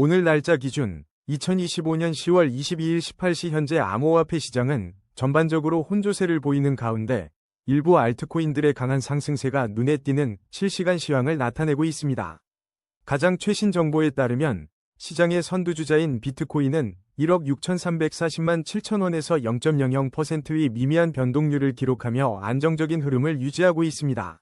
오늘 날짜 기준 2025년 10월 22일 18시 현재 암호화폐 시장은 전반적으로 혼조세를 보이는 가운데 일부 알트코인들의 강한 상승세가 눈에 띄는 실시간 시황을 나타내고 있습니다. 가장 최신 정보에 따르면 시장의 선두주자인 비트코인은 1억 6,340만 7천 원에서 0.00%의 미미한 변동률을 기록하며 안정적인 흐름을 유지하고 있습니다.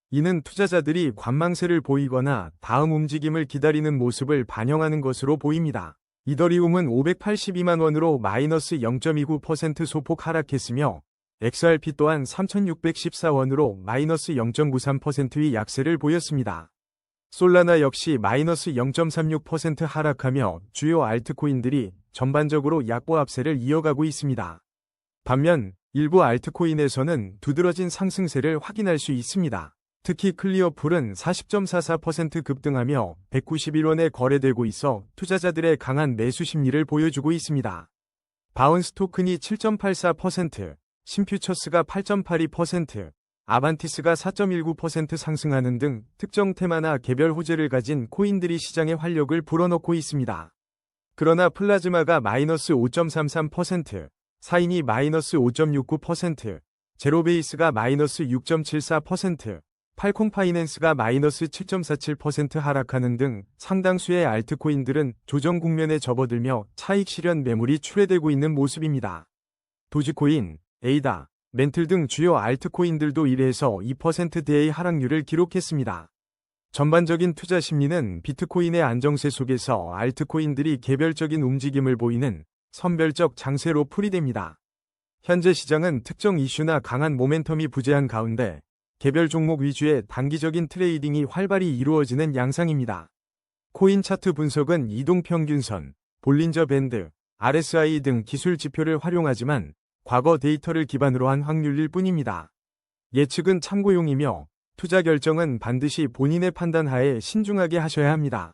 이는 투자자들이 관망세를 보이거나 다음 움직임을 기다리는 모습을 반영하는 것으로 보입니다. 이더리움은 582만 원으로 마이너스 0.29% 소폭 하락했으며 XRP 또한 3,614원으로 마이너스 0.93%의 약세를 보였습니다. 솔라나 역시 마이너스 0.36% 하락하며 주요 알트코인들이 전반적으로 약보합세를 이어가고 있습니다. 반면 일부 알트코인에서는 두드러진 상승세를 확인할 수 있습니다. 특히 클리어풀은 40.44% 급등하며 191원에 거래되고 있어 투자자들의 강한 매수 심리를 보여주고 있습니다. 바운스 토큰이 7.84%, 심퓨처스가 8.82%, 아반티스가 4.19% 상승하는 등 특정 테마나 개별 호재를 가진 코인들이 시장의 활력을 불어넣고 있습니다. 그러나 플라즈마가 마이너스 5.33%, 사인이 마이너스 5.69%, 제로베이스가 마이너스 6.74%, 팔콘 파이낸스가 마이너스 7.47% 하락하는 등 상당수의 알트코인들은 조정 국면에 접어들며 차익 실현 매물이 출회되고 있는 모습입니다. 도지코인, 에이다, 멘틀 등 주요 알트코인들도 1에서 2%대의 하락률을 기록했습니다. 전반적인 투자 심리는 비트코인의 안정세 속에서 알트코인들이 개별적인 움직임을 보이는 선별적 장세로 풀이됩니다. 현재 시장은 특정 이슈나 강한 모멘텀이 부재한 가운데 개별 종목 위주의 단기적인 트레이딩이 활발히 이루어지는 양상입니다. 코인 차트 분석은 이동평균선, 볼린저 밴드, RSI 등 기술 지표를 활용하지만 과거 데이터를 기반으로 한 확률일 뿐입니다. 예측은 참고용이며 투자 결정은 반드시 본인의 판단 하에 신중하게 하셔야 합니다.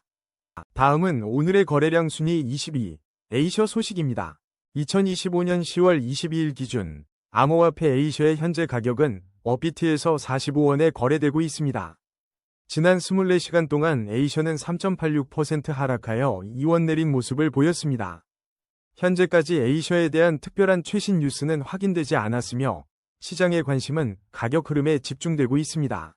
다음은 오늘의 거래량 순위 22, 에이셔 소식입니다. 2025년 10월 22일 기준 암호화폐 에이셔의 현재 가격은 업비트에서 45원에 거래되고 있습니다. 지난 24시간 동안 에이셔는 3.86% 하락하여 2원 내린 모습을 보였습니다. 현재까지 에이셔에 대한 특별한 최신 뉴스는 확인되지 않았으며 시장의 관심은 가격 흐름에 집중되고 있습니다.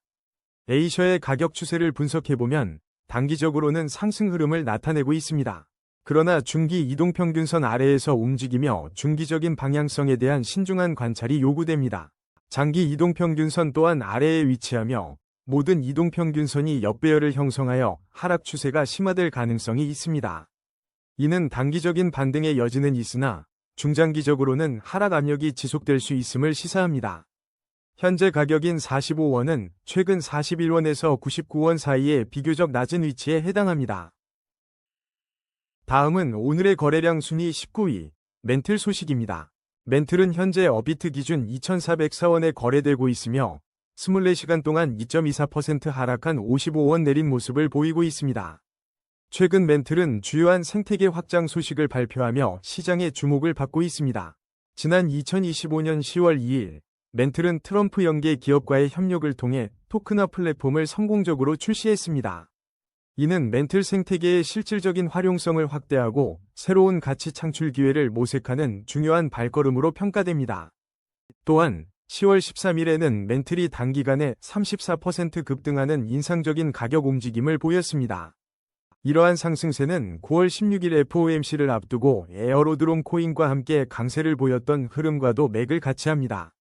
에이셔의 가격 추세를 분석해보면 단기적으로는 상승 흐름을 나타내고 있습니다. 그러나 중기 이동평균선 아래에서 움직이며 중기적인 방향성에 대한 신중한 관찰이 요구됩니다. 장기 이동평균선 또한 아래에 위치하며 모든 이동평균선이 역배열을 형성하여 하락 추세가 심화될 가능성이 있습니다. 이는 단기적인 반등의 여지는 있으나 중장기적으로는 하락 압력이 지속될 수 있음을 시사합니다. 현재 가격인 45원은 최근 41원에서 99원 사이의 비교적 낮은 위치에 해당합니다. 다음은 오늘의 거래량 순위 19위, 멘틀 소식입니다. 멘틀은 현재 업비트 기준 2,404원에 거래되고 있으며 24시간 동안 2.24% 하락한 55원 내린 모습을 보이고 있습니다. 최근 멘틀은 주요한 생태계 확장 소식을 발표하며 시장의 주목을 받고 있습니다. 지난 2025년 10월 2일, 멘틀은 트럼프 연계 기업과의 협력을 통해 토큰화 플랫폼을 성공적으로 출시했습니다. 이는 멘틀 생태계의 실질적인 활용성을 확대하고 새로운 가치 창출 기회를 모색하는 중요한 발걸음으로 평가됩니다. 또한 10월 13일에는 멘틀이 단기간에 34% 급등하는 인상적인 가격 움직임을 보였습니다. 이러한 상승세는 9월 16일 FOMC를 앞두고 에어로드롬 코인과 함께 강세를 보였던 흐름과도 맥을 같이 합니다.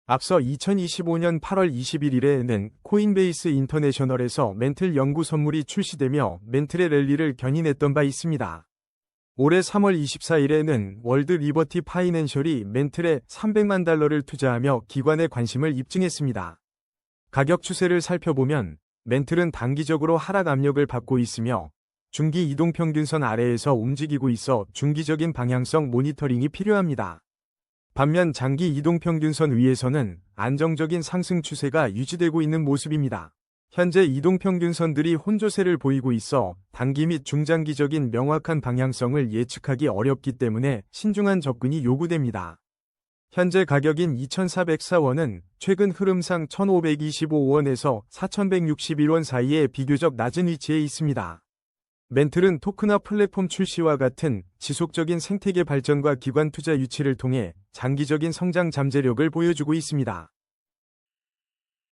앞서 2025년 8월 21일에는 코인베이스 인터내셔널에서 멘틀 연구 선물이 출시되며 멘틀의 랠리를 견인했던 바 있습니다. 올해 3월 24일에는 월드 리버티 파이낸셜이 멘틀에 $300만 달러를 투자하며 기관의 관심을 입증했습니다. 가격 추세를 살펴보면 멘틀은 단기적으로 하락 압력을 받고 있으며 중기 이동평균선 아래에서 움직이고 있어 중기적인 방향성 모니터링이 필요합니다. 반면 장기 이동평균선 위에서는 안정적인 상승 추세가 유지되고 있는 모습입니다. 현재 이동평균선들이 혼조세를 보이고 있어 단기 및 중장기적인 명확한 방향성을 예측하기 어렵기 때문에 신중한 접근이 요구됩니다. 현재 가격인 2,404원은 최근 흐름상 1,525원에서 4,161원 사이에 비교적 낮은 위치에 있습니다. 멘틀은 토크나 플랫폼 출시와 같은 지속적인 생태계 발전과 기관 투자 유치를 통해 장기적인 성장 잠재력을 보여주고 있습니다.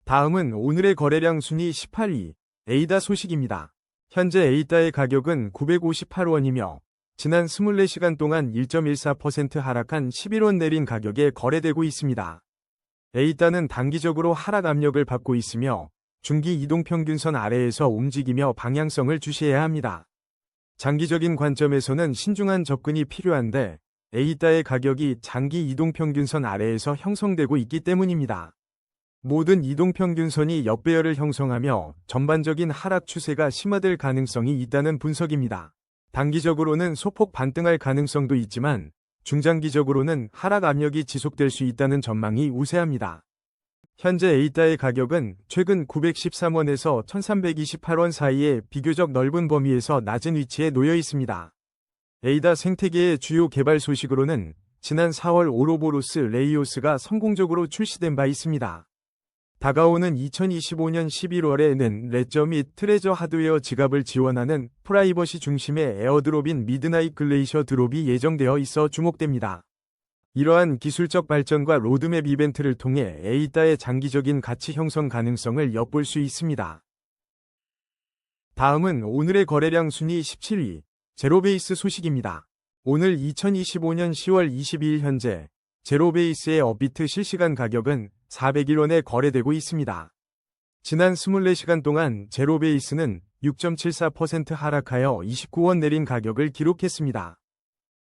다음은 오늘의 거래량 순위 18위, 에이다 소식입니다. 현재 에이다의 가격은 958원이며 지난 24시간 동안 1.14% 하락한 11원 내린 가격에 거래되고 있습니다. 에이다는 단기적으로 하락 압력을 받고 있으며 중기 이동평균선 아래에서 움직이며 방향성을 주시해야 합니다. 장기적인 관점에서는 신중한 접근이 필요한데 에이다의 가격이 장기 이동평균선 아래에서 형성되고 있기 때문입니다. 모든 이동평균선이 역배열을 형성하며 전반적인 하락 추세가 심화될 가능성이 있다는 분석입니다. 단기적으로는 소폭 반등할 가능성도 있지만 중장기적으로는 하락 압력이 지속될 수 있다는 전망이 우세합니다. 현재 에이다의 가격은 최근 913원에서 1328원 사이의 비교적 넓은 범위에서 낮은 위치에 놓여 있습니다. 에이다 생태계의 주요 개발 소식으로는 지난 4월 오로보로스 레이오스가 성공적으로 출시된 바 있습니다. 다가오는 2025년 11월에는 레저 및 트레저 하드웨어 지갑을 지원하는 프라이버시 중심의 에어드롭인 미드나잇 글레이셔 드롭이 예정되어 있어 주목됩니다. 이러한 기술적 발전과 로드맵 이벤트를 통해 에이다의 장기적인 가치 형성 가능성을 엿볼 수 있습니다. 다음은 오늘의 거래량 순위 17위, 제로베이스 소식입니다. 오늘 2025년 10월 22일 현재 제로베이스의 업비트 실시간 가격은 401원에 거래되고 있습니다. 지난 24시간 동안 제로베이스는 6.74% 하락하여 29원 내린 가격을 기록했습니다.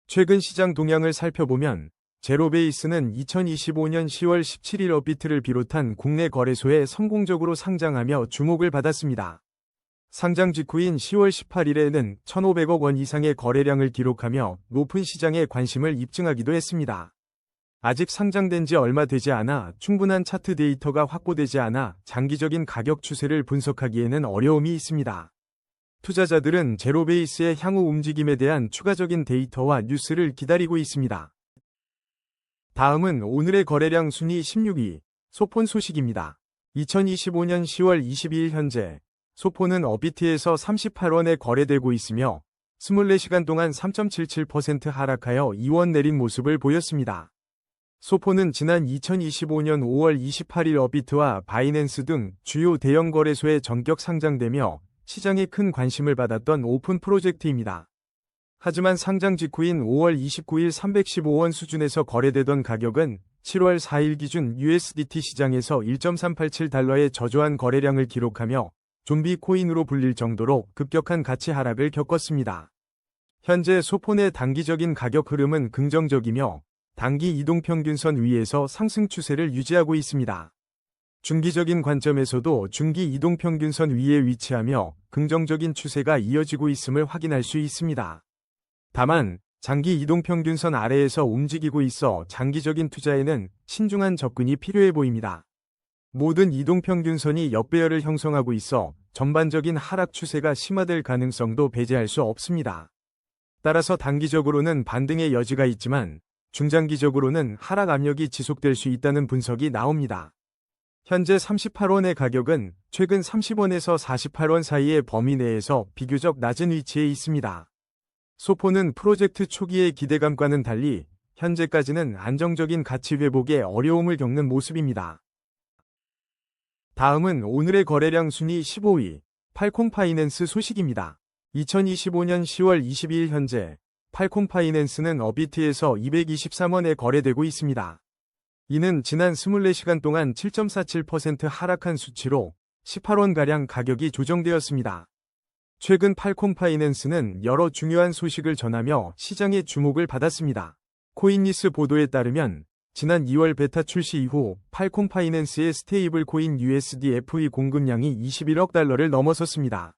최근 시장 동향을 살펴보면 제로베이스는 2025년 10월 17일 업비트를 비롯한 국내 거래소에 성공적으로 상장하며 주목을 받았습니다. 상장 직후인 10월 18일에는 1,500억 원 이상의 거래량을 기록하며 높은 시장에 관심을 입증하기도 했습니다. 아직 상장된 지 얼마 되지 않아 충분한 차트 데이터가 확보되지 않아 장기적인 가격 추세를 분석하기에는 어려움이 있습니다. 투자자들은 제로베이스의 향후 움직임에 대한 추가적인 데이터와 뉴스를 기다리고 있습니다. 다음은 오늘의 거래량 순위 16위, 소폰 소식입니다. 2025년 10월 22일 현재 소폰은 업비트에서 38원에 거래되고 있으며 24시간 동안 3.77% 하락하여 2원 내린 모습을 보였습니다. 소폰은 지난 2025년 5월 28일 업비트와 바이낸스 등 주요 대형 거래소에 전격 상장되며 시장에 큰 관심을 받았던 오픈 프로젝트입니다. 하지만 상장 직후인 5월 29일 315원 수준에서 거래되던 가격은 7월 4일 기준 USDT 시장에서 1.387달러의 저조한 거래량을 기록하며 좀비 코인으로 불릴 정도로 급격한 가치 하락을 겪었습니다. 현재 소폰의 단기적인 가격 흐름은 긍정적이며 단기 이동평균선 위에서 상승 추세를 유지하고 있습니다. 중기적인 관점에서도 중기 이동평균선 위에 위치하며 긍정적인 추세가 이어지고 있음을 확인할 수 있습니다. 다만 장기 이동평균선 아래에서 움직이고 있어 장기적인 투자에는 신중한 접근이 필요해 보입니다. 모든 이동평균선이 역배열을 형성하고 있어 전반적인 하락 추세가 심화될 가능성도 배제할 수 없습니다. 따라서 단기적으로는 반등의 여지가 있지만 중장기적으로는 하락 압력이 지속될 수 있다는 분석이 나옵니다. 현재 38원의 가격은 최근 30원에서 48원 사이의 범위 내에서 비교적 낮은 위치에 있습니다. 소폰은 프로젝트 초기의 기대감과는 달리 현재까지는 안정적인 가치 회복에 어려움을 겪는 모습입니다. 다음은 오늘의 거래량 순위 15위, 팔콘 파이낸스 소식입니다. 2025년 10월 22일 현재 팔콘 파이낸스는 업비트에서 223원에 거래되고 있습니다. 이는 지난 24시간 동안 7.47% 하락한 수치로 18원가량 가격이 조정되었습니다. 최근 팔콘 파이낸스는 여러 중요한 소식을 전하며 시장의 주목을 받았습니다. 코인니스 보도에 따르면 지난 2월 베타 출시 이후 팔콘 파이낸스의 스테이블 코인 USDF 공급량이 21억 달러를 넘어섰습니다.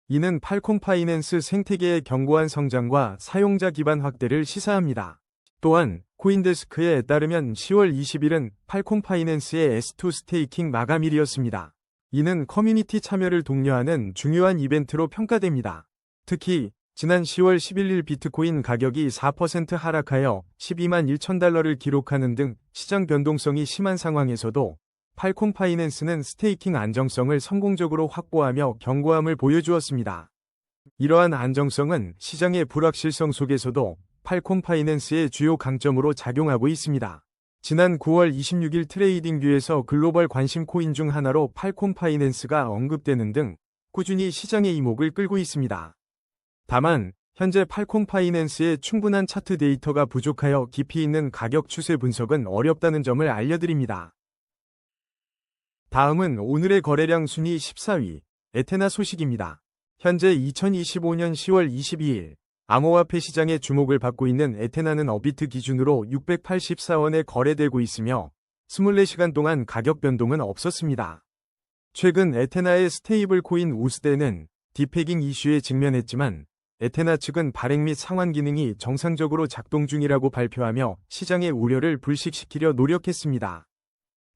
이는 팔콘 파이낸스 생태계의 견고한 성장과 사용자 기반 확대를 시사합니다. 또한 코인데스크에 따르면 10월 20일은 팔콘 파이낸스의 S2 스테이킹 마감일이었습니다. 이는 커뮤니티 참여를 독려하는 중요한 이벤트로 평가됩니다. 특히 지난 10월 11일 비트코인 가격이 4% 하락하여 12만 1천 달러를 기록하는 등 시장 변동성이 심한 상황에서도 팔콘 파이낸스는 스테이킹 안정성을 성공적으로 확보하며 견고함을 보여주었습니다. 이러한 안정성은 시장의 불확실성 속에서도 팔콤 파이낸스의 주요 강점으로 작용하고 있습니다. 지난 9월 26일 트레이딩뷰에서 글로벌 관심 코인 중 하나로 팔콤 파이낸스가 언급되는 등 꾸준히 시장의 이목을 끌고 있습니다. 다만 현재 팔콤 파이낸스의 충분한 차트 데이터가 부족하여 깊이 있는 가격 추세 분석은 어렵다는 점을 알려드립니다. 다음은 오늘의 거래량 순위 14위, 에테나 소식입니다. 현재 2025년 10월 22일 암호화폐 시장의 주목을 받고 있는 에테나는 업비트 기준으로 684원에 거래되고 있으며 24시간 동안 가격 변동은 없었습니다. 최근 에테나의 스테이블 코인 우스데는 디패깅 이슈에 직면했지만 에테나 측은 발행 및 상환 기능이 정상적으로 작동 중이라고 발표하며 시장의 우려를 불식시키려 노력했습니다.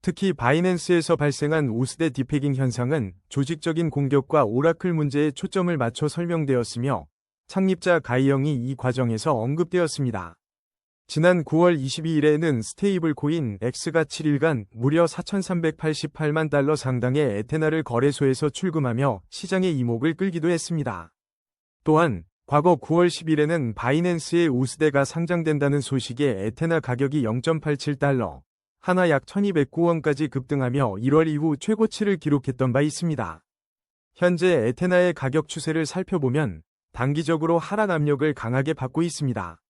특히 바이낸스에서 발생한 우스데 디패깅 현상은 조직적인 공격과 오라클 문제에 초점을 맞춰 설명되었으며 창립자 가이영이 이 과정에서 언급되었습니다. 지난 9월 22일에는 스테이블 코인 X가 7일간 무려 4,388만 달러 상당의 에테나를 거래소에서 출금하며 시장의 이목을 끌기도 했습니다. 또한 과거 9월 10일에는 바이낸스의 우스데가 상장된다는 소식에 에테나 가격이 0.87달러, 하나 약 1209원까지 급등하며 1월 이후 최고치를 기록했던 바 있습니다. 현재 에테나의 가격 추세를 살펴보면 단기적으로 하락 압력을 강하게 받고 있습니다.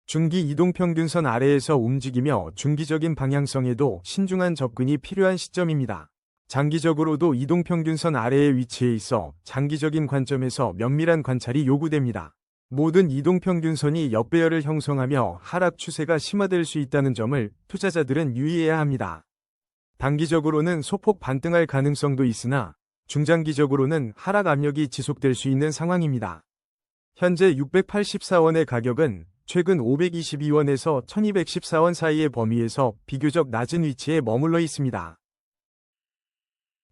중기 이동평균선 아래에서 움직이며 중기적인 방향성에도 신중한 접근이 필요한 시점입니다. 장기적으로도 이동평균선 아래에 위치해 있어 장기적인 관점에서 면밀한 관찰이 요구됩니다. 모든 이동평균선이 역배열을 형성하며 하락 추세가 심화될 수 있다는 점을 투자자들은 유의해야 합니다. 단기적으로는 소폭 반등할 가능성도 있으나 중장기적으로는 하락 압력이 지속될 수 있는 상황입니다. 현재 684원의 가격은 최근 522원에서 1214원 사이의 범위에서 비교적 낮은 위치에 머물러 있습니다.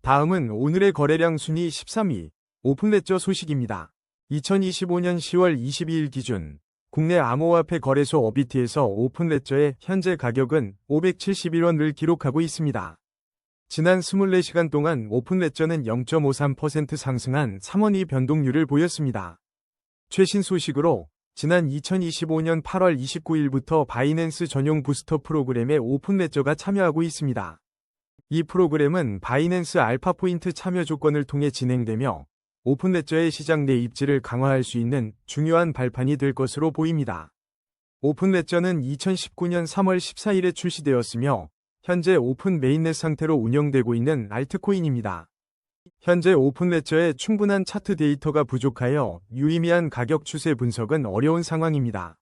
다음은 오늘의 거래량 순위 13위, 오픈레저 소식입니다. 2025년 10월 22일 기준 국내 암호화폐 거래소 업비트에서 오픈레저의 현재 가격은 571원을 기록하고 있습니다. 지난 24시간 동안 오픈레저는 0.53% 상승한 3원의 변동률을 보였습니다. 최신 소식으로 지난 2025년 8월 29일부터 바이낸스 전용 부스터 프로그램에 오픈레저가 참여하고 있습니다. 이 프로그램은 바이낸스 알파포인트 참여 조건을 통해 진행되며 오픈레저의 시장 내 입지를 강화할 수 있는 중요한 발판이 될 것으로 보입니다. 오픈레저는 2019년 3월 14일에 출시되었으며 현재 오픈 메인넷 상태로 운영되고 있는 알트코인입니다. 현재 오픈레저에 충분한 차트 데이터가 부족하여 유의미한 가격 추세 분석은 어려운 상황입니다.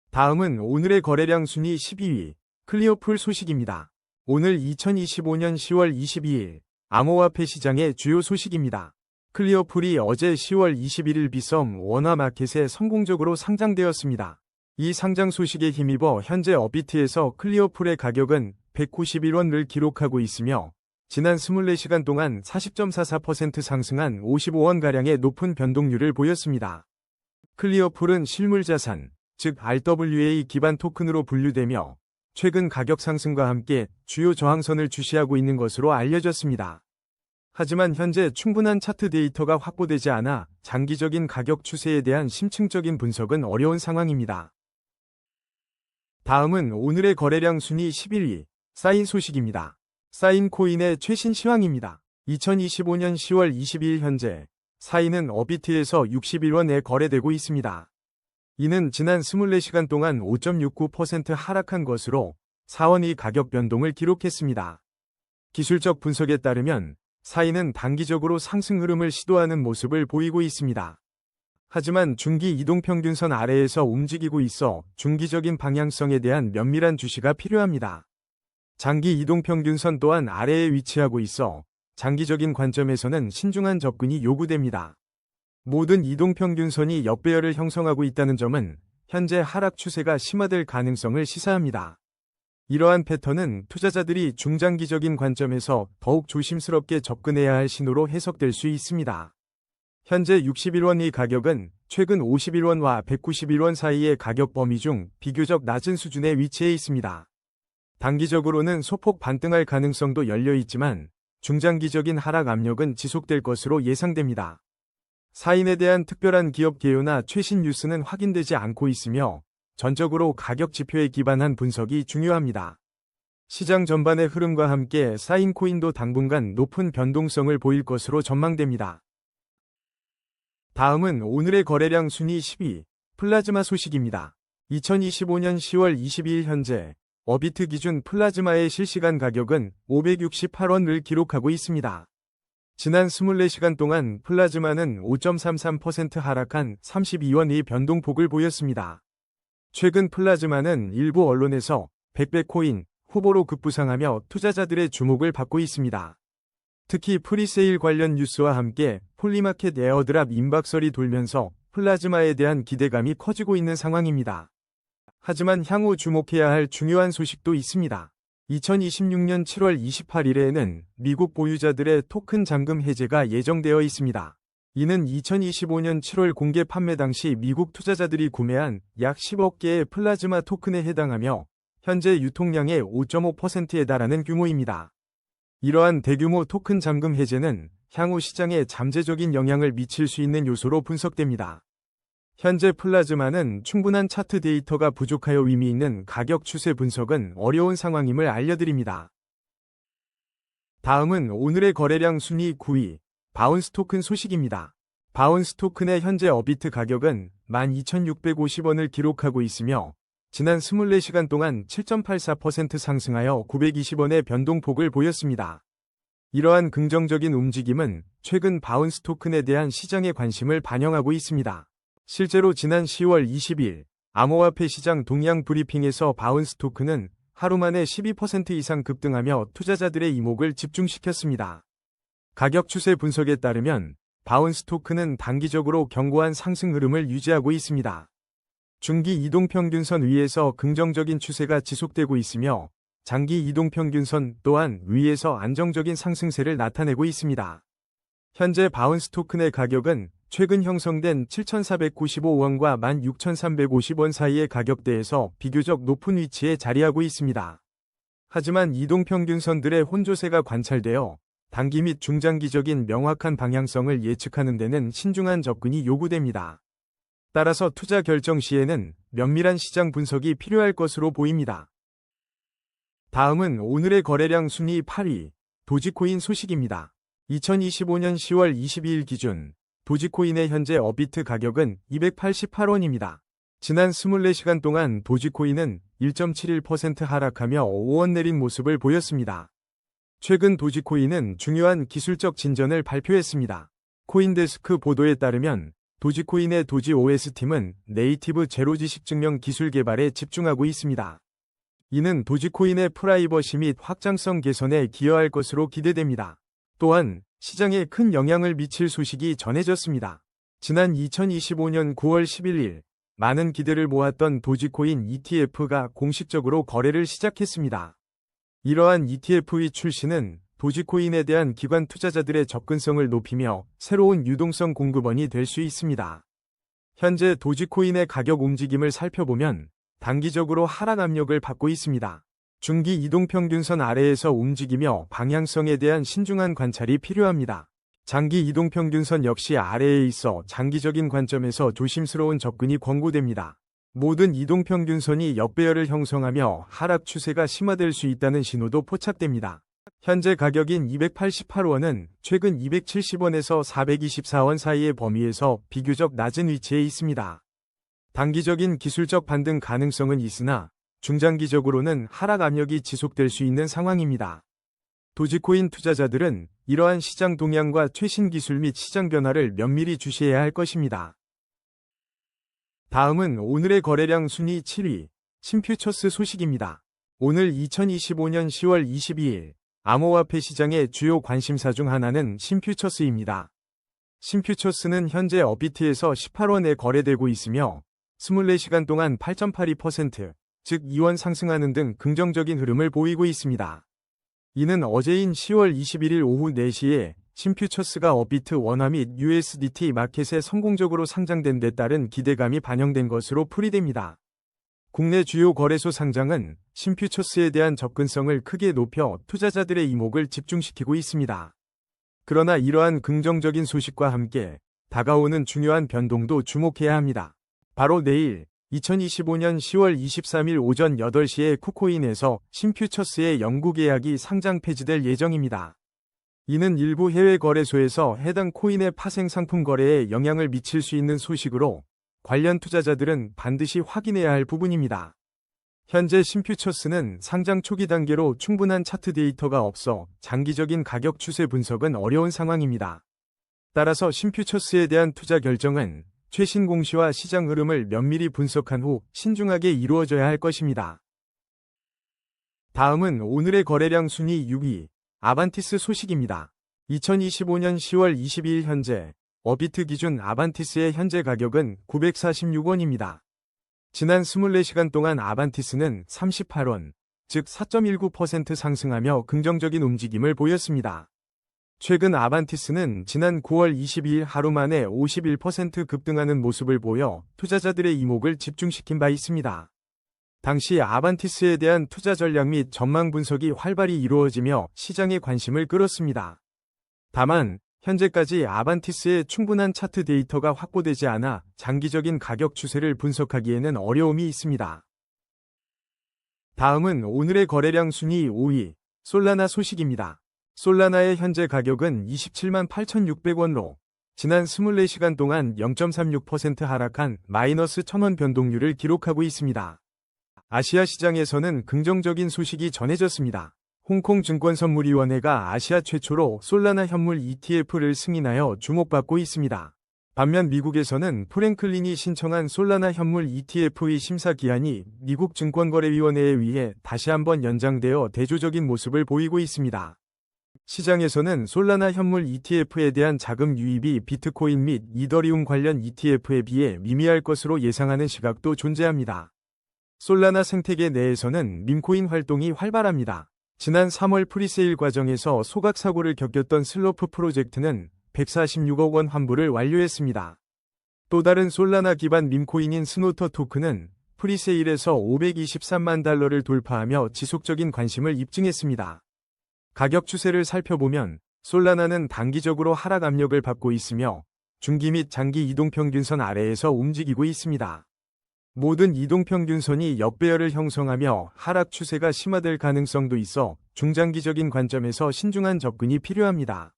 다음은 오늘의 거래량 순위 12위, 클리어풀 소식입니다. 오늘 2025년 10월 22일 암호화폐 시장의 주요 소식입니다. 클리어풀이 어제 10월 21일 비썸 원화 마켓에 성공적으로 상장되었습니다. 이 상장 소식에 힘입어 현재 업비트에서 클리어풀의 가격은 191원을 기록하고 있으며 지난 24시간 동안 40.44% 상승한 55원가량의 높은 변동률을 보였습니다. 클리어풀은 실물자산, 즉 RWA 기반 토큰으로 분류되며 최근 가격 상승과 함께 주요 저항선을 주시하고 있는 것으로 알려졌습니다. 하지만 현재 충분한 차트 데이터가 확보되지 않아 장기적인 가격 추세에 대한 심층적인 분석은 어려운 상황입니다. 다음은 오늘의 거래량 순위 11위, 사인 소식입니다. 사인 코인의 최신 시황입니다. 2025년 10월 22일 현재 사인은 업비트에서 61원에 거래되고 있습니다. 이는 지난 24시간 동안 5.69% 하락한 것으로 4원의 가격 변동을 기록했습니다. 기술적 분석에 따르면 사인은 단기적으로 상승 흐름을 시도하는 모습을 보이고 있습니다. 하지만 중기 이동평균선 아래에서 움직이고 있어 중기적인 방향성에 대한 면밀한 주시가 필요합니다. 장기 이동평균선 또한 아래에 위치하고 있어 장기적인 관점에서는 신중한 접근이 요구됩니다. 모든 이동평균선이 역배열을 형성하고 있다는 점은 현재 하락 추세가 심화될 가능성을 시사합니다. 이러한 패턴은 투자자들이 중장기적인 관점에서 더욱 조심스럽게 접근해야 할 신호로 해석될 수 있습니다. 현재 61원의 가격은 최근 51원과 191원 사이의 가격 범위 중 비교적 낮은 수준에 위치해 있습니다. 단기적으로는 소폭 반등할 가능성도 열려 있지만 중장기적인 하락 압력은 지속될 것으로 예상됩니다. 사인에 대한 특별한 기업 개요나 최신 뉴스는 확인되지 않고 있으며 전적으로 가격 지표에 기반한 분석이 중요합니다. 시장 전반의 흐름과 함께 사인 코인도 당분간 높은 변동성을 보일 것으로 전망됩니다. 다음은 오늘의 거래량 순위 10위, 플라즈마 소식입니다. 2025년 10월 22일 현재 어비트 기준 플라즈마의 실시간 가격은 568원을 기록하고 있습니다. 지난 24시간 동안 플라즈마는 5.33% 하락한 32원의 변동폭을 보였습니다. 최근 플라즈마는 일부 언론에서 100배 코인 후보로 급부상하며 투자자들의 주목을 받고 있습니다. 특히 프리세일 관련 뉴스와 함께 폴리마켓 에어드랍 임박설이 돌면서 플라즈마에 대한 기대감이 커지고 있는 상황입니다. 하지만 향후 주목해야 할 중요한 소식도 있습니다. 2026년 7월 28일에는 미국 보유자들의 토큰 잠금 해제가 예정되어 있습니다. 이는 2025년 7월 공개 판매 당시 미국 투자자들이 구매한 약 10억 개의 플라즈마 토큰에 해당하며 현재 유통량의 5.5%에 달하는 규모입니다. 이러한 대규모 토큰 잠금 해제는 향후 시장에 잠재적인 영향을 미칠 수 있는 요소로 분석됩니다. 현재 플라즈마는 충분한 차트 데이터가 부족하여 의미 있는 가격 추세 분석은 어려운 상황임을 알려드립니다. 다음은 오늘의 거래량 순위 9위, 바운스 토큰 소식입니다. 바운스 토큰의 현재 어비트 가격은 12,650원을 기록하고 있으며 지난 24시간 동안 7.84% 상승하여 920원의 변동폭을 보였습니다. 이러한 긍정적인 움직임은 최근 바운스 토큰에 대한 시장의 관심을 반영하고 있습니다. 실제로 지난 10월 20일 암호화폐 시장 동향 브리핑에서 바운스 토큰은 하루 만에 12% 이상 급등하며 투자자들의 이목을 집중시켰습니다. 가격 추세 분석에 따르면 바운스 토큰은 단기적으로 견고한 상승 흐름을 유지하고 있습니다. 중기 이동평균선 위에서 긍정적인 추세가 지속되고 있으며 장기 이동평균선 또한 위에서 안정적인 상승세를 나타내고 있습니다. 현재 바운스 토큰의 가격은 최근 형성된 7,495원과 16,350원 사이의 가격대에서 비교적 높은 위치에 자리하고 있습니다. 하지만 이동평균선들의 혼조세가 관찰되어 단기 및 중장기적인 명확한 방향성을 예측하는 데는 신중한 접근이 요구됩니다. 따라서 투자 결정 시에는 면밀한 시장 분석이 필요할 것으로 보입니다. 다음은 오늘의 거래량 순위 8위, 도지코인 소식입니다. 2025년 10월 22일 기준 도지코인의 현재 어비트 가격은 288원입니다. 지난 24시간 동안 도지코인은 1.71% 하락하며 5원 내린 모습을 보였습니다. 최근 도지코인은 중요한 기술적 진전을 발표했습니다. 코인데스크 보도에 따르면 도지코인의 도지 OS팀은 네이티브 제로 지식 증명 기술 개발에 집중하고 있습니다. 이는 도지코인의 프라이버시 및 확장성 개선에 기여할 것으로 기대됩니다. 또한 시장에 큰 영향을 미칠 소식이 전해졌습니다. 지난 2025년 9월 11일 많은 기대를 모았던 도지코인 ETF가 공식적으로 거래를 시작했습니다. 이러한 ETF의 출시는 도지코인에 대한 기관 투자자들의 접근성을 높이며 새로운 유동성 공급원이 될 수 있습니다. 현재 도지코인의 가격 움직임을 살펴보면 단기적으로 하락 압력을 받고 있습니다. 중기 이동평균선 아래에서 움직이며 방향성에 대한 신중한 관찰이 필요합니다. 장기 이동평균선 역시 아래에 있어 장기적인 관점에서 조심스러운 접근이 권고됩니다. 모든 이동평균선이 역배열을 형성하며 하락 추세가 심화될 수 있다는 신호도 포착됩니다. 현재 가격인 288원은 최근 270원에서 424원 사이의 범위에서 비교적 낮은 위치에 있습니다. 단기적인 기술적 반등 가능성은 있으나 중장기적으로는 하락 압력이 지속될 수 있는 상황입니다. 도지코인 투자자들은 이러한 시장 동향과 최신 기술 및 시장 변화를 면밀히 주시해야 할 것입니다. 다음은 오늘의 거래량 순위 7위, 심퓨처스 소식입니다. 오늘 2025년 10월 22일 암호화폐 시장의 주요 관심사 중 하나는 심퓨처스입니다. 심퓨처스는 현재 어비트에서 18원에 거래되고 있으며 24시간 동안 8.82%, 즉 2원 상승하는 등 긍정적인 흐름을 보이고 있습니다. 이는 어제인 10월 21일 오후 4시에 심퓨처스가 어비트 원화 및 USDT 마켓에 성공적으로 상장된 데 따른 기대감이 반영된 것으로 풀이됩니다. 국내 주요 거래소 상장은 심퓨처스에 대한 접근성을 크게 높여 투자자들의 이목을 집중시키고 있습니다. 그러나 이러한 긍정적인 소식과 함께 다가오는 중요한 변동도 주목해야 합니다. 바로 내일 2025년 10월 23일 오전 8시에 쿠코인에서 신퓨처스의 영구 계약이 상장 폐지될 예정입니다. 이는 일부 해외 거래소에서 해당 코인의 파생 상품 거래에 영향을 미칠 수 있는 소식으로 관련 투자자들은 반드시 확인해야 할 부분입니다. 현재 신퓨처스는 상장 초기 단계로 충분한 차트 데이터가 없어 장기적인 가격 추세 분석은 어려운 상황입니다. 따라서 신퓨처스에 대한 투자 결정은 최신 공시와 시장 흐름을 면밀히 분석한 후 신중하게 이루어져야 할 것입니다. 다음은 오늘의 거래량 순위 6위, 아반티스 소식입니다. 2025년 10월 22일 현재 어비트 기준 아반티스의 현재 가격은 946원입니다. 지난 24시간 동안 아반티스는 38원, 즉 4.19% 상승하며 긍정적인 움직임을 보였습니다. 최근 아반티스는 지난 9월 22일 하루 만에 51% 급등하는 모습을 보여 투자자들의 이목을 집중시킨 바 있습니다. 당시 아반티스에 대한 투자 전략 및 전망 분석이 활발히 이루어지며 시장의 관심을 끌었습니다. 다만 현재까지 아반티스의 충분한 차트 데이터가 확보되지 않아 장기적인 가격 추세를 분석하기에는 어려움이 있습니다. 다음은 오늘의 거래량 순위 5위, 솔라나 소식입니다. 솔라나의 현재 가격은 27만 8,600원으로 지난 24시간 동안 0.36% 하락한 마이너스 1,000원 변동률을 기록하고 있습니다. 아시아 시장에서는 긍정적인 소식이 전해졌습니다. 홍콩 증권선물위원회가 아시아 최초로 솔라나 현물 ETF를 승인하여 주목받고 있습니다. 반면 미국에서는 프랭클린이 신청한 솔라나 현물 ETF의 심사 기한이 미국 증권거래위원회에 의해 다시 한번 연장되어 대조적인 모습을 보이고 있습니다. 시장에서는 솔라나 현물 ETF에 대한 자금 유입이 비트코인 및 이더리움 관련 ETF에 비해 미미할 것으로 예상하는 시각도 존재합니다. 솔라나 생태계 내에서는 밈코인 활동이 활발합니다. 지난 3월 프리세일 과정에서 소각사고를 겪었던 슬로프 프로젝트는 146억 원 환불을 완료했습니다. 또 다른 솔라나 기반 밈코인인 스노터 토큰은 프리세일에서 523만 달러를 돌파하며 지속적인 관심을 입증했습니다. 가격 추세를 살펴보면 솔라나는 단기적으로 하락 압력을 받고 있으며 중기 및 장기 이동평균선 아래에서 움직이고 있습니다. 모든 이동평균선이 역배열을 형성하며 하락 추세가 심화될 가능성도 있어 중장기적인 관점에서 신중한 접근이 필요합니다.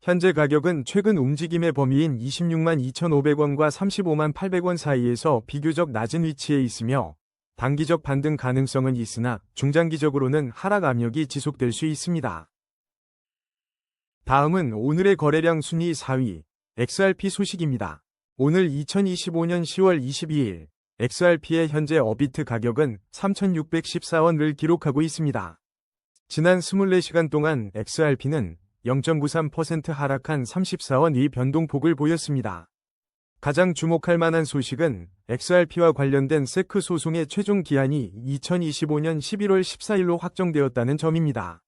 현재 가격은 최근 움직임의 범위인 26만 2,500원과 35만 800원 사이에서 비교적 낮은 위치에 있으며 단기적 반등 가능성은 있으나 중장기적으로는 하락 압력이 지속될 수 있습니다. 다음은 오늘의 거래량 순위 4위, XRP 소식입니다. 오늘 2025년 10월 22일 XRP의 현재 어비트 가격은 3,614원을 기록하고 있습니다. 지난 24시간 동안 XRP는 0.93% 하락한 34원의 변동폭을 보였습니다. 가장 주목할 만한 소식은 XRP와 관련된 세크 소송의 최종 기한이 2025년 11월 14일로 확정되었다는 점입니다.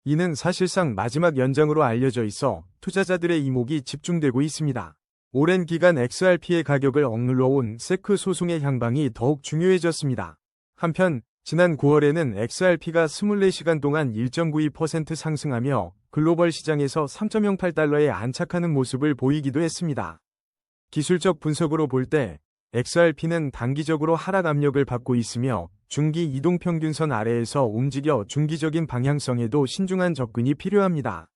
이는 사실상 마지막 연장으로 알려져 있어 투자자들의 이목이 집중되고 있습니다. 오랜 기간 XRP의 가격을 억눌러온 세크 소송의 향방이 더욱 중요해졌습니다. 한편 지난 9월에는 XRP가 24시간 동안 1.92% 상승하며 글로벌 시장에서 3.08달러에 안착하는 모습을 보이기도 했습니다. 기술적 분석으로 볼 때 XRP는 단기적으로 하락 압력을 받고 있으며 중기 이동평균선 아래에서 움직여 중기적인 방향성에도 신중한 접근이 필요합니다.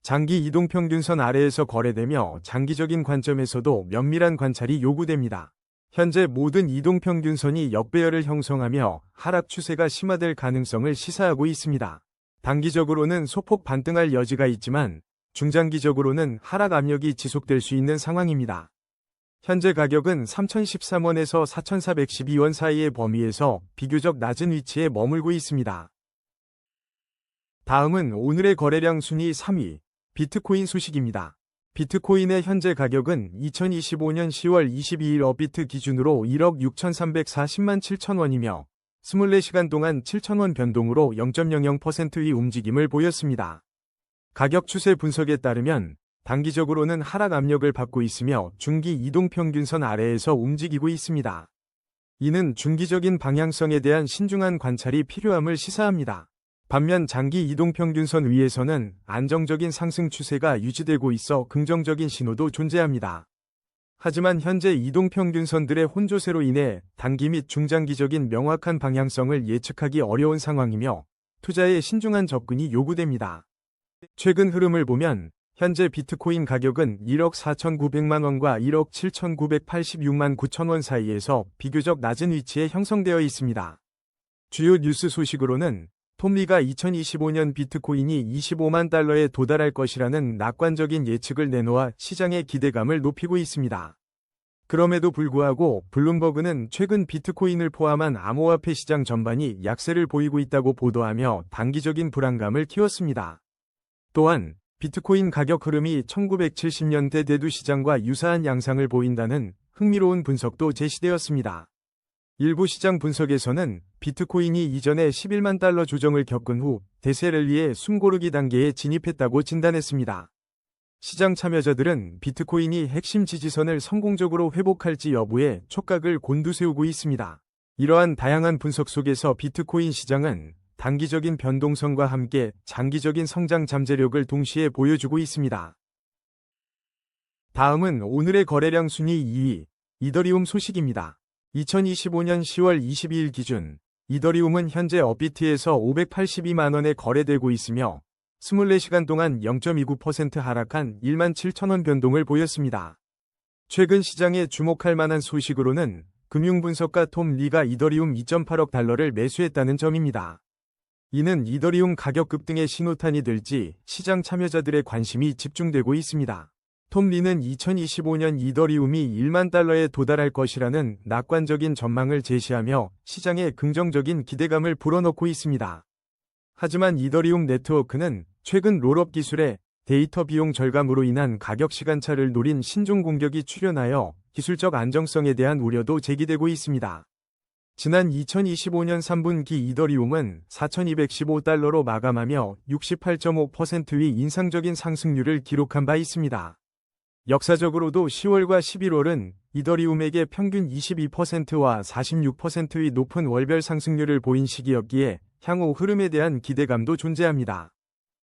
장기 이동평균선 아래에서 거래되며 장기적인 관점에서도 면밀한 관찰이 요구됩니다. 현재 모든 이동평균선이 역배열을 형성하며 하락 추세가 심화될 가능성을 시사하고 있습니다. 단기적으로는 소폭 반등할 여지가 있지만 중장기적으로는 하락 압력이 지속될 수 있는 상황입니다. 현재 가격은 3,013원에서 4,412원 사이의 범위에서 비교적 낮은 위치에 머물고 있습니다. 다음은 오늘의 거래량 순위 3위, 비트코인 소식입니다. 비트코인의 현재 가격은 2025년 10월 22일 어비트 기준으로 1억 6,340만 7천원이며 24시간 동안 7천원 변동으로 0.00%의 움직임을 보였습니다. 가격 추세 분석에 따르면 단기적으로는 하락 압력을 받고 있으며 중기 이동평균선 아래에서 움직이고 있습니다. 이는 중기적인 방향성에 대한 신중한 관찰이 필요함을 시사합니다. 반면 장기 이동평균선 위에서는 안정적인 상승 추세가 유지되고 있어 긍정적인 신호도 존재합니다. 하지만 현재 이동평균선들의 혼조세로 인해 단기 및 중장기적인 명확한 방향성을 예측하기 어려운 상황이며 투자에 신중한 접근이 요구됩니다. 최근 흐름을 보면 현재 비트코인 가격은 1억 4,900만 원과 1억 7,986만 9천 원 사이에서 비교적 낮은 위치에 형성되어 있습니다. 주요 뉴스 소식으로는 톰리가 2025년 비트코인이 25만 달러에 도달할 것이라는 낙관적인 예측을 내놓아 시장의 기대감을 높이고 있습니다. 그럼에도 불구하고 블룸버그는 최근 비트코인을 포함한 암호화폐 시장 전반이 약세를 보이고 있다고 보도하며 단기적인 불안감을 키웠습니다. 또한 비트코인 가격 흐름이 1970년대 대두 시장과 유사한 양상을 보인다는 흥미로운 분석도 제시되었습니다. 일부 시장 분석에서는 비트코인이 이전에 11만 달러 조정을 겪은 후 대세 랠리의 숨고르기 단계에 진입했다고 진단했습니다. 시장 참여자들은 비트코인이 핵심 지지선을 성공적으로 회복할지 여부에 촉각을 곤두세우고 있습니다. 이러한 다양한 분석 속에서 비트코인 시장은 단기적인 변동성과 함께 장기적인 성장 잠재력을 동시에 보여주고 있습니다. 다음은 오늘의 거래량 순위 2위, 이더리움 소식입니다. 2025년 10월 22일 기준 이더리움은 현재 업비트에서 582만 원에 거래되고 있으며 24시간 동안 0.29% 하락한 17,000원 변동을 보였습니다. 최근 시장에 주목할 만한 소식으로는 금융분석가 톰 리가 이더리움 2.8억 달러를 매수했다는 점입니다. 이는 이더리움 가격 급등의 신호탄이 될지 시장 참여자들의 관심이 집중되고 있습니다. 톰 리는 2025년 이더리움이 1만 달러에 도달할 것이라는 낙관적인 전망을 제시하며 시장에 긍정적인 기대감을 불어넣고 있습니다. 하지만 이더리움 네트워크는 최근 롤업 기술의 데이터 비용 절감으로 인한 가격 시간차를 노린 신종 공격이 출현하여 기술적 안정성에 대한 우려도 제기되고 있습니다. 지난 2025년 3분기 이더리움은 4,215달러로 마감하며 68.5%의 인상적인 상승률을 기록한 바 있습니다. 역사적으로도 10월과 11월은 이더리움에게 평균 22%와 46%의 높은 월별 상승률을 보인 시기였기에 향후 흐름에 대한 기대감도 존재합니다.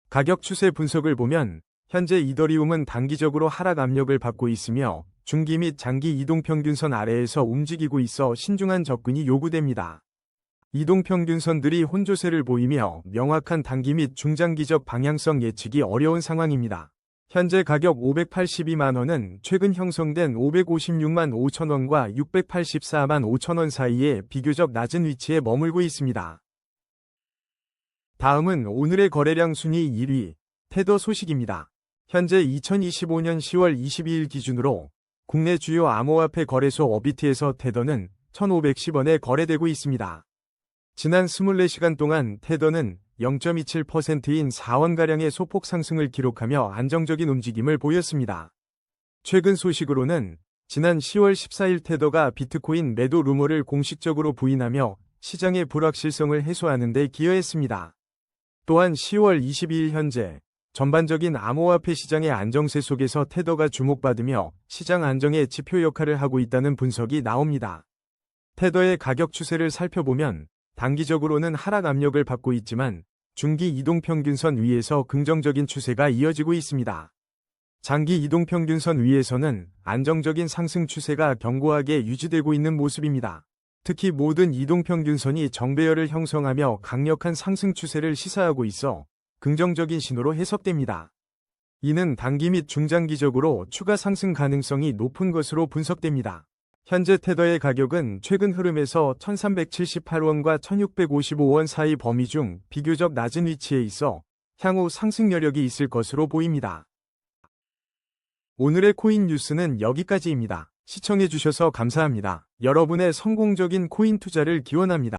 가격 추세 분석을 보면 현재 이더리움은 단기적으로 하락 압력을 받고 있으며 중기 및 장기 이동평균선 아래에서 움직이고 있어 신중한 접근이 요구됩니다. 이동평균선들이 혼조세를 보이며 명확한 단기 및 중장기적 방향성 예측이 어려운 상황입니다. 현재 가격 582만 원은 최근 형성된 556만 5천 원과 684만 5천 원 사이에 비교적 낮은 위치에 머물고 있습니다. 다음은 오늘의 거래량 순위 1위, 테더 소식입니다. 현재 2025년 10월 22일 기준으로 국내 주요 암호화폐 거래소 업비트에서 테더는 1,510원에 거래되고 있습니다. 지난 24시간 동안 테더는 0.27%인 4원가량의 소폭 상승을 기록하며 안정적인 움직임을 보였습니다. 최근 소식으로는 지난 10월 14일 테더가 비트코인 매도 루머를 공식적으로 부인하며 시장의 불확실성을 해소하는 데 기여했습니다. 또한 10월 22일 현재 전반적인 암호화폐 시장의 안정세 속에서 테더가 주목받으며 시장 안정의 지표 역할을 하고 있다는 분석이 나옵니다. 테더의 가격 추세를 살펴보면 단기적으로는 하락 압력을 받고 있지만 중기 이동평균선 위에서 긍정적인 추세가 이어지고 있습니다. 장기 이동평균선 위에서는 안정적인 상승 추세가 견고하게 유지되고 있는 모습입니다. 특히 모든 이동평균선이 정배열을 형성하며 강력한 상승 추세를 시사하고 있어 긍정적인 신호로 해석됩니다. 이는 단기 및 중장기적으로 추가 상승 가능성이 높은 것으로 분석됩니다. 현재 테더의 가격은 최근 흐름에서 1,378원과 1,655원 사이 범위 중 비교적 낮은 위치에 있어 향후 상승 여력이 있을 것으로 보입니다. 오늘의 코인 뉴스는 여기까지입니다. 시청해주셔서 감사합니다. 여러분의 성공적인 코인 투자를 기원합니다.